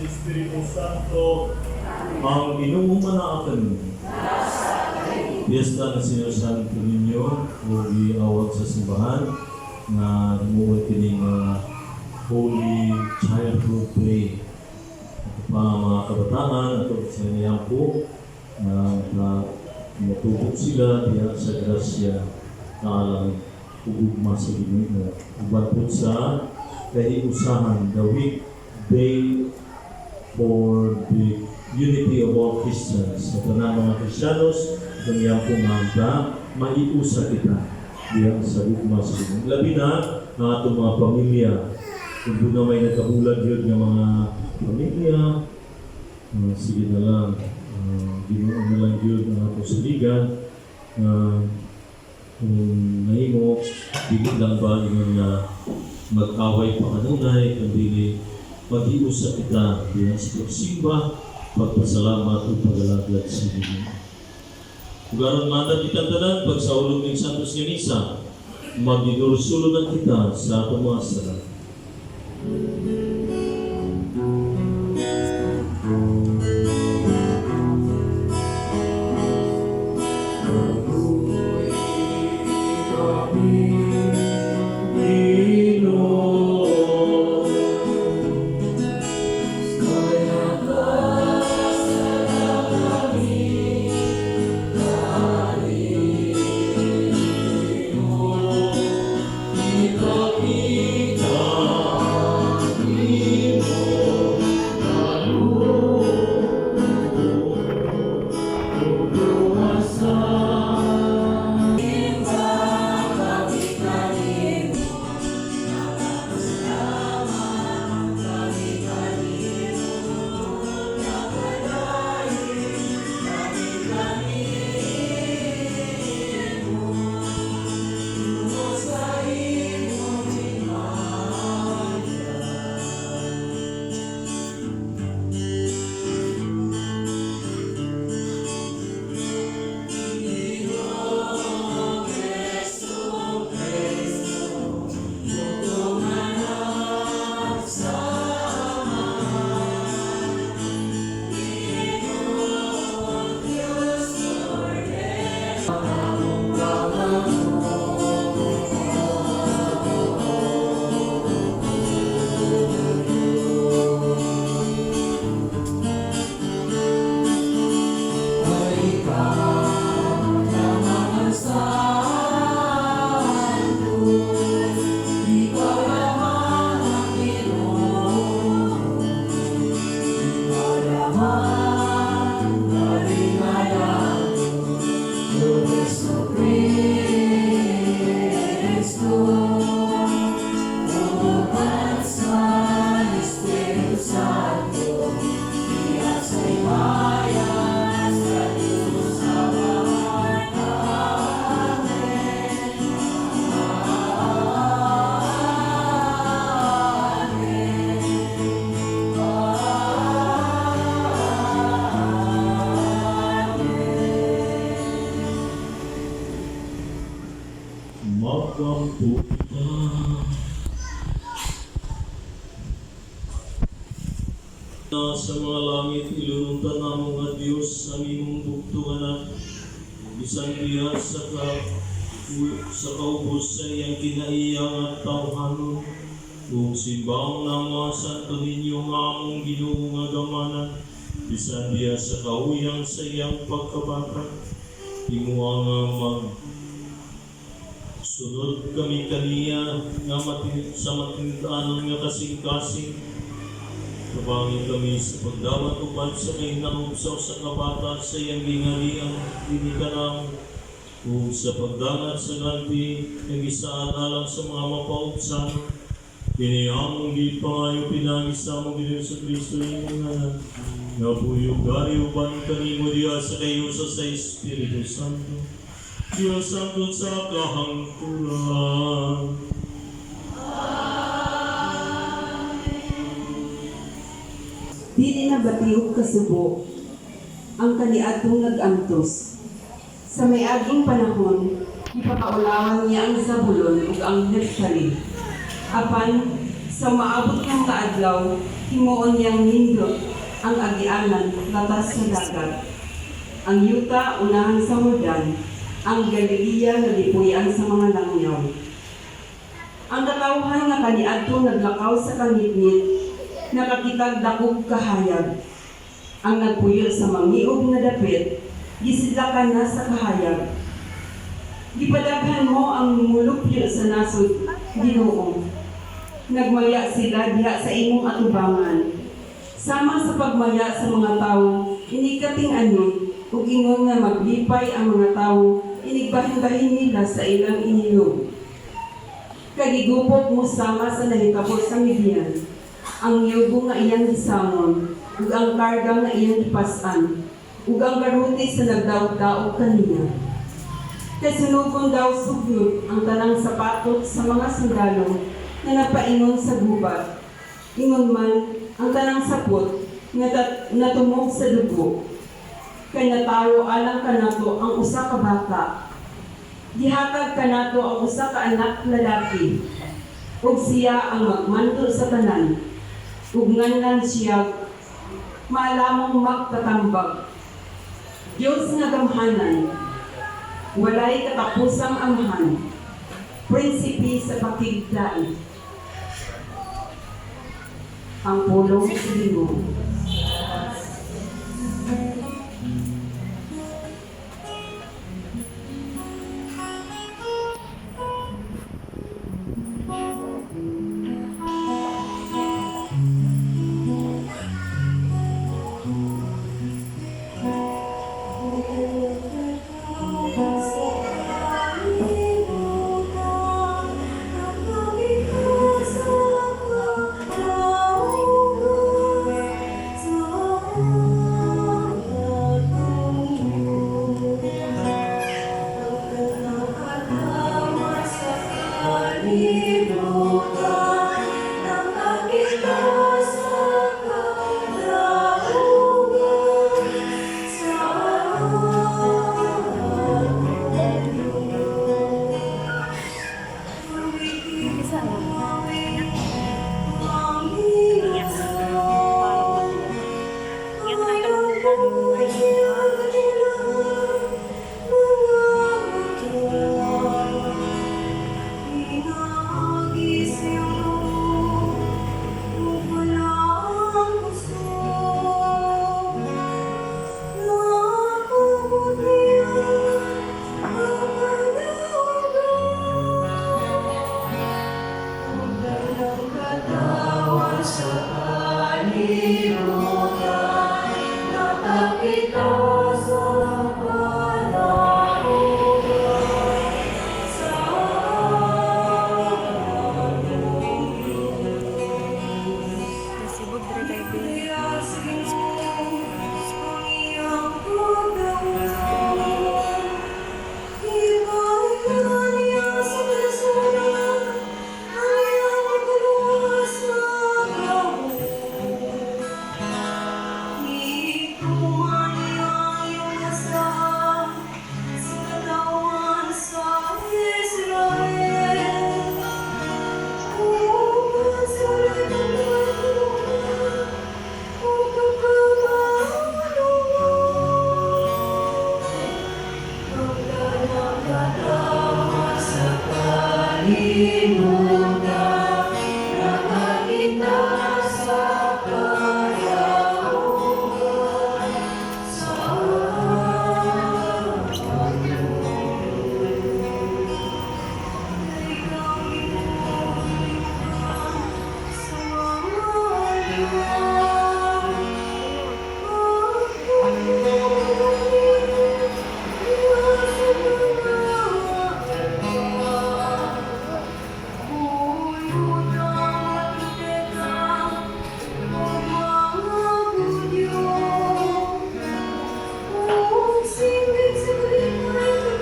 Espiritu Santo, ang inuumanaakan piyesta na sinasanto ninyo o iawag sa simbahan na namuhay kining Holy Childhood Day. Ito pa mga kabataan at sa niya po na matubog sila diya sa grasya na alang ugugma sa Ginoo. Uban po sa kahiusahan, the weekday for the unity of all Christians. Ito na mga Kristiyanos, itong iyang pumangga, maiusa kita diya sa ugma sa Ginoo. Labi na ang atong mga pamilya. Kung doon na may nagkabulan yun ng mga pamilya, sige na lang, Ginoo na lang yun ang atong saligan. Kung nahimo, bigit lang ba yun na mag-away pa kanunay, kundi mag-iusa kita diyan sa pagsimba, pagpasalamat o pag-alagad sa Ginoo. Ugaron mata kita tanan, pag sa ulog ng Santos nga Misa, mag-inursulunan kita sa atong mga sala. Magkampo kita na sa mga langit ilununtan namo nga Dios ang imong bugtungan bisan diha sa kaubos sa iyang kinaiyang at tawhanon kung simbang namo santo ninyo nga among Ginoo nga gamanan bisan diha sa kauyang sa iyang pagkabata timuang sunod kami kaniya nga sa matindanon nga kasing-kasing. Kabangin kami sa pagdawat upat sa kainangubsaw sa kabata sa iyang ginghariang dinikanang kung sa pagdangat sa ganti ng isaan alang sa mga mapaubsan. Kiniyamong di pangayo pinangis sa mong Ginoo sa Kristo imong ngalan. Nabuyog gari uban kanimo diya sa kayo sa Espiritu Santo. Diyos ang sa kahangturan. Dili na batihog kasubo ang kaniadtong nag-antos. Sa may aging panahon, ipakaulangan niya ang Zabulon ug ang Neftali. Apan Sa maabot ng kaadlaw, himuon niyang nindot ang agianan latas sa dagat. Ang yuta unahan sa Jordan, ang Galilea nalipuyan sa mga langyaw. Ang katawhan nga kaniadto naglakaw sa kangitngit, nakakitag dakog kahayag. Ang nagpuyo sa mangiog na dapit, gisidlakan na sa kahayag. Gipadaghan mo ang mulupyo sa nasod, Ginoo. Nagmaya sila diha sa imong atubangan. Sama sa pagmaya sa mga tawo, inikating anon, ug ingon nga maglipay ang mga tawo, inigbahin-bahin nila sa ilang inilog. Kagigupot mo sama sa nahitabo sa Midian, ang yugo nga iyang gisamon, ug ang karga nga iyang gipasan, ug ang garuti sa nagdaog-daog kaniya. Kasunugon daw sugyot ang tanang sapatot sa mga sundalo na napaingon sa gubat. Ingon man ang tanang sapot nga natumog sa dugo. Kay nataro alang kanato ang usa ka bata. Gihatag kanato ang usa ka anak lalaki. Ug siya ang magmanto sa tanan. Ug nganlan siya maalamong magtatambag. Diyos nga gamhanan, walay katapusang amahan, prinsipe sa pakigdaan. Ang pulong sa Ginoo.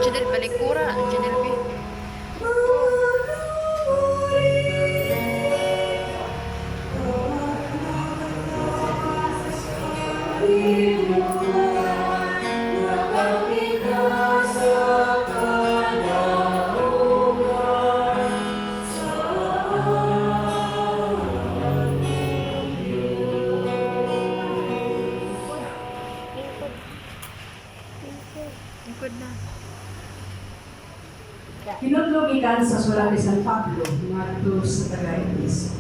Janel Balikura, Janel B. gikan sa sulat ni San Pablo ngadto sa taga-Efeso.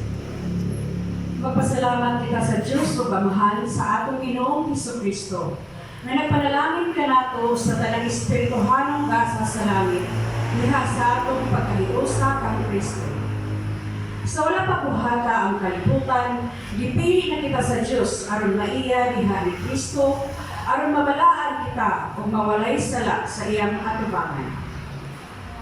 Magpasalamat kita sa Diyos ug Amahan sa atong Ginoong Hesukristo na nagpanalangin ka nato sa tanang espirituhanong gasa sa langit diha sa atong pagkaliusa kang Kristo. Sa wala pa buhata ang kalibutan, gipili na kita sa Diyos aron maiya diha ni Kristo aron mabalaan kita ug mawalay sala sa iyang atubangan.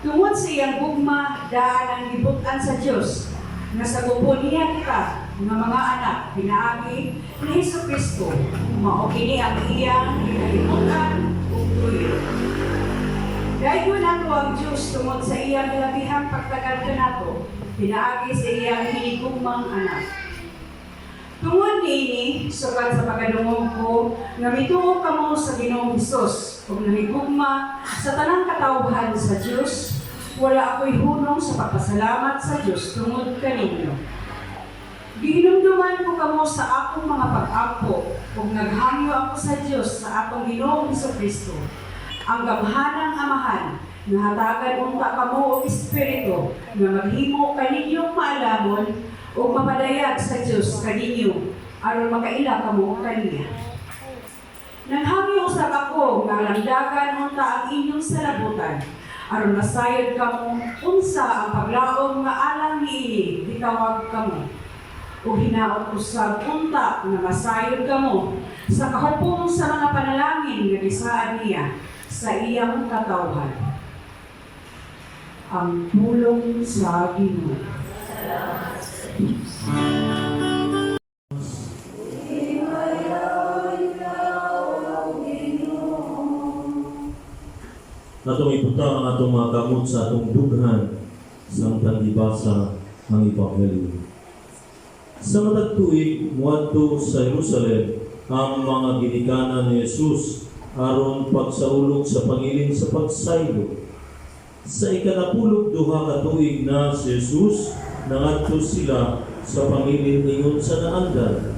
Tungod sa iyang gugma, daan ang gibutan sa Diyos, na sa gupo niya kita, nga mga anak, pinaagi ni Hesukristo, mao kini ang iyang kalibutan ug tuyo. Dahil nato ang Diyos tungod sa iyang labihang pagtagal kanato, pinaagi sa iyang hinigugmang anak. Tungod niini, sukat sa pagdungog ko, nga mituo kamo sa Ginoong Hesus, kung nahigugma sa tanang katawhan sa Diyos, wala ako'y hunong sa pagpasalamat sa Diyos tungod kaninyo. Gihinumduman ko kamo sa akong mga pag-ampo, kung naghangyo ako sa Diyos sa atong Ginoong Hesukristo, ang gamhanang Amahan, nga hatagan unta kamo og Espiritu, nga maghimo kaninyong maalamon o mapadayag sa Diyos kaninyo, aron makaila kamo kaniya. Nanghangyo usab ako nga langdagan unta ang inyong salabutan, aron masayod kamo unsa ang paglaom nga alang niini gitawag kamo. O hinaot usab unta nga masayod kamo sa kahupong sa mga panalangin nga gisaan niya sa iyang katawhan. Ang pulong sa Ginoo. Atong ipunta ang atong mga kamot sa atong dughan samtang gibasa ang Ebanghelyo. Sa matag tuig muadto sa Jerusalem ang mga ginikanan ni Jesus aron pagsaulog sa pangilin sa pagsaylo. Sa ikanapulog duha ka tuig na si Jesus, nangadto sila sa pangilin ingon sa naandan.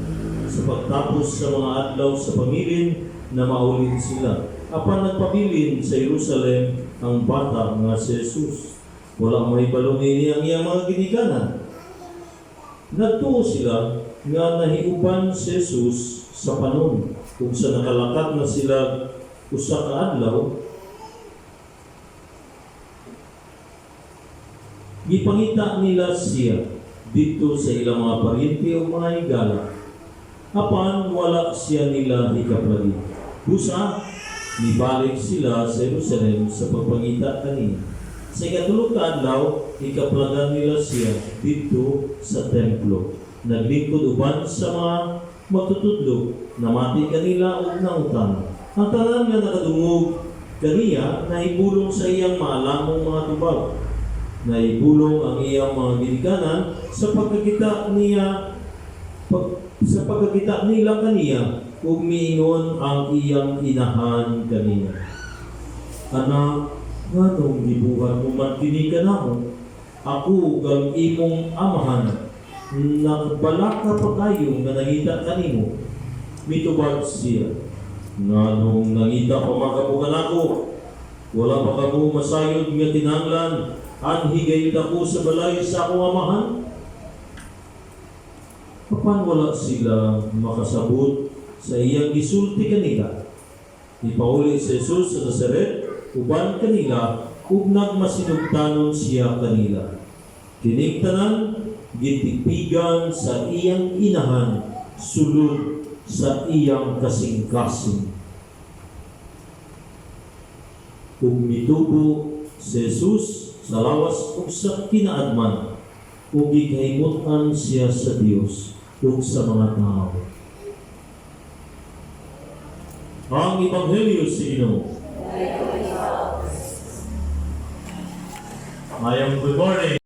Sa pagtapos sa mga adlaw sa pangilin na maulid sila, apan nagpabilin sa Jerusalem ang bata nga si Jesus. Wala mahibalo niya ang iyang mga ginikanan. Nagtuo sila nga nahiuban si Jesus sa panon, kung sa nakalakat na sila usa ka adlaw. Gipangita nila siya dito sa ilang mga paryente o mga higala. Apan wala siya nila hikaplagi. Busa, nibalik sila sa Jerusalem sa pagpangita kanina. Sa ikatulog ka adlaw, ikaplagan nila siya dito sa templo. Naglingkod uban sa mga magtutudlo, namati kanila o nautang. Ang tanan nga nakadungog kaniya, naibulong sa iyang maalamong mga tubag. Naibulong ang iyang mga ginikanan sa pagkakita nila kaniya, ug miingon ang iyang inahan kaniya. Anak, nganong gibuhat mo man kini kanako? Ako kang imong amahan, nagbalaka pa kayo nga nangita kanimo. Mitubag siya, nganong nangita pa makabukan ako? Wala pa kamo masayod nga tinanglan, anhigayod ako sa balay sa akong amahan? Papan wala sila makasabot sa iyang gisulti kanila. Ipauli si Jesus sa Nazaret, uban kanila, ug nagmasinugtanon siya kanila. Kining tanan, gitipigan sa iyang inahan, sulod sa iyang kasing-kasing. Ug mitubo si Jesus sa lawas ug sa kinaadman, ug gikahimutan siya sa Dios ug sa mga tao. Ang Ebanghelyo sa Ginoo. I am good morning.